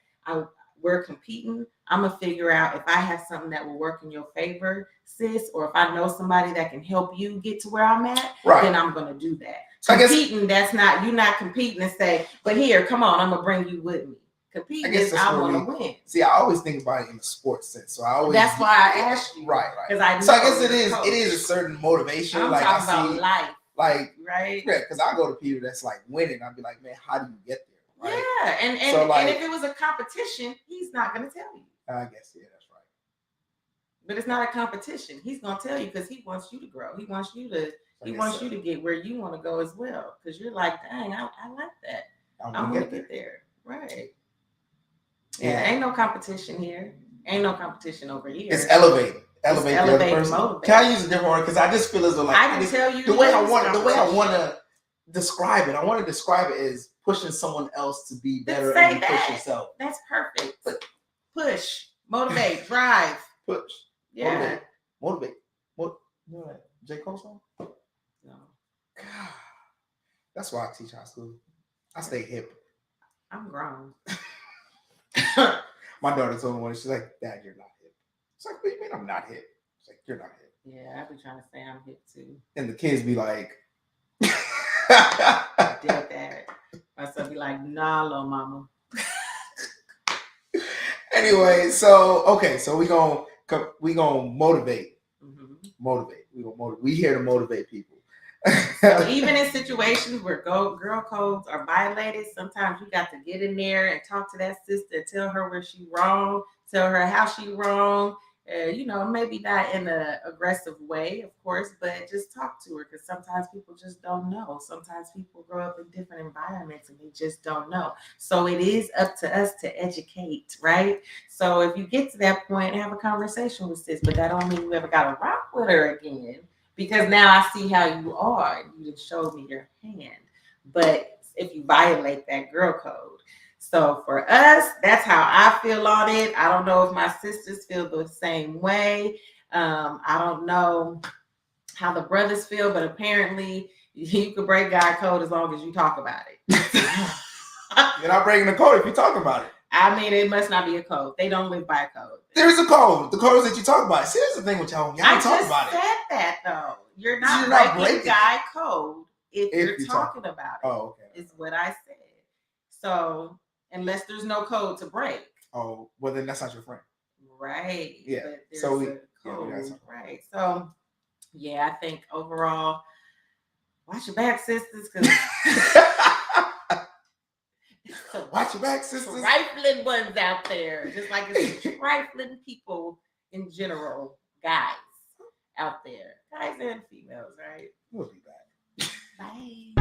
Speaker 2: we're competing. I'm going to figure out if I have something that will work in your favor, sis, or if I know somebody that can help you get to where I'm at, then I'm going to do that. So competing, you're not competing and say, but here, come on, I'm going to bring you with me. Competing is I want to win.
Speaker 1: See, I always think about it in the sports sense. So
Speaker 2: that's why I asked you.
Speaker 1: Right.
Speaker 2: Because I
Speaker 1: guess it is a certain motivation.
Speaker 2: I'm talking about life.
Speaker 1: Like,
Speaker 2: right.
Speaker 1: Yeah, because I go to people that's like winning. I'd be like, man, how do you get there? Right?
Speaker 2: Yeah. And if it was a competition, he's not going to tell you.
Speaker 1: I guess, yeah, that's right.
Speaker 2: But it's not a competition. He's going to tell you because he wants you to grow. He wants you to get where you want to go as well. Because you're like, dang, I like that. I want to get there. Right. Yeah, ain't no competition here. Ain't no competition over here.
Speaker 1: It's elevating. Elevate the other person.
Speaker 2: Motivate.
Speaker 1: Can I use a different word? Because I just feel as though like
Speaker 2: I can tell you
Speaker 1: the way I want to describe it. I want to describe it as pushing someone else to be better and push yourself.
Speaker 2: That's perfect. Push, motivate, drive.
Speaker 1: Push.
Speaker 2: Yeah.
Speaker 1: Motivate. J. Cole song?
Speaker 2: No.
Speaker 1: God. That's why I teach high school. I stay hip.
Speaker 2: I'm grown.
Speaker 1: My daughter told me one, she's like, Dad, you're not hip. It's like, what do you mean I'm not hip? It's like, you're not hip.
Speaker 2: Yeah, I be trying to say I'm hip too.
Speaker 1: And the kids be like,
Speaker 2: did that. My son be like, nah, little mama.
Speaker 1: Anyway, so we gonna motivate.
Speaker 2: Mm-hmm.
Speaker 1: Motivate. We here to motivate people.
Speaker 2: So even in situations where girl codes are violated, sometimes you got to get in there and talk to that sister, tell her where she wrong, tell her how she wrong. Maybe not in an aggressive way, of course, but just talk to her because sometimes people just don't know. Sometimes people grow up in different environments and they just don't know. So it is up to us to educate, right? So if you get to that point, have a conversation with sis, but that don't mean you ever got to rock with her again. Because now I see how you are. You just showed me your hand. But if you violate that girl code. So for us, that's how I feel on it. I don't know if my sisters feel the same way. I don't know how the brothers feel, but apparently you can break God code as long as you talk about it.
Speaker 1: You're not breaking the code if you talk about it.
Speaker 2: I mean, it must not be a code. They don't live by a code.
Speaker 1: There's a code. The code is that you talk about it. See, here's the thing with y'all. Y'all talk about it.
Speaker 2: I just said that, though. You're not breaking guy code if you're talking about it.
Speaker 1: Oh, okay.
Speaker 2: Is what I said. So, unless there's no code to break.
Speaker 1: Oh, well, then that's not your friend.
Speaker 2: Right.
Speaker 1: Yeah.
Speaker 2: But there's
Speaker 1: so
Speaker 2: a code. Right. So, yeah, I think overall, watch your back, sisters, because...
Speaker 1: Watch your back, sisters.
Speaker 2: Trifling ones out there, just like it's trifling people in general, guys out there, guys and females, right?
Speaker 1: We'll be back.
Speaker 2: Bye.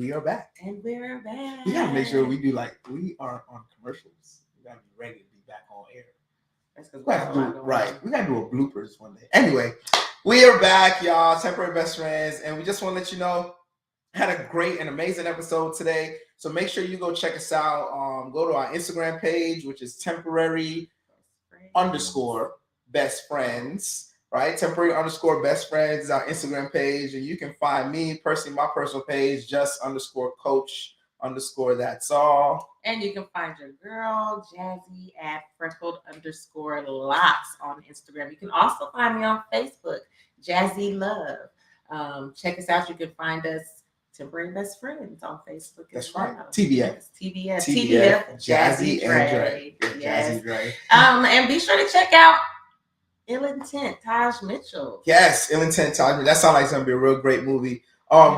Speaker 1: we are back.
Speaker 2: And we're back.
Speaker 1: We gotta make sure we do we are on commercials. We gotta be ready to be back on air.
Speaker 2: That's because
Speaker 1: We gotta do We gotta do a bloopers one day. Anyway, we are back, y'all. Temporary best friends, and we just want to let you know, had a great and amazing episode today. So make sure you go check us out. Go to our Instagram page, which is temporary_best friends. Right, temporary_best friends is our Instagram page, and you can find me personally, my personal page, just_coach_that's all.
Speaker 2: And you can find your girl Jazzy at freckled_locks on Instagram. You can also find me on Facebook, Jazzy Love. Check us out. You can find us Temporary Best Friends on Facebook.
Speaker 1: That's
Speaker 2: as
Speaker 1: right.
Speaker 2: well.
Speaker 1: TBF.
Speaker 2: Yes,
Speaker 1: TBF.
Speaker 2: Jazzy
Speaker 1: and
Speaker 2: Dre.
Speaker 1: Dre.
Speaker 2: Yes.
Speaker 1: Jazzy Dre.
Speaker 2: And be sure to check out Ill Intent, Taj Mitchell.
Speaker 1: Yes, Ill Intent, Taj Mitchell. That sounds like it's gonna be a real great movie.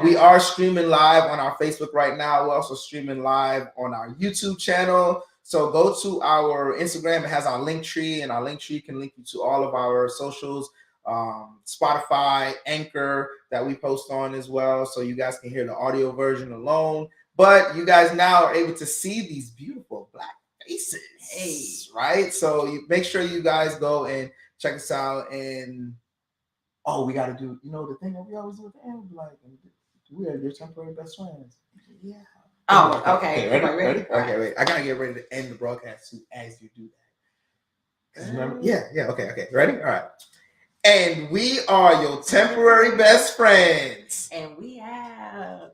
Speaker 1: We are streaming live on our Facebook right now. We're also streaming live on our YouTube channel. So go to our Instagram. It has our link tree, and our link tree can link you to all of our socials, Spotify, Anchor that we post on as well. So you guys can hear the audio version alone. But you guys now are able to see these beautiful black faces, right? So you make sure you guys go and check us out. And we got to do, the thing that we always do at the end, we are your temporary best friends. Yeah.
Speaker 2: Oh, okay.
Speaker 1: Ready? Okay, wait. I got to get ready to end the broadcast too as you do that. Remember? Yeah. Okay. Ready? All right. And we are your temporary best friends.
Speaker 2: And we have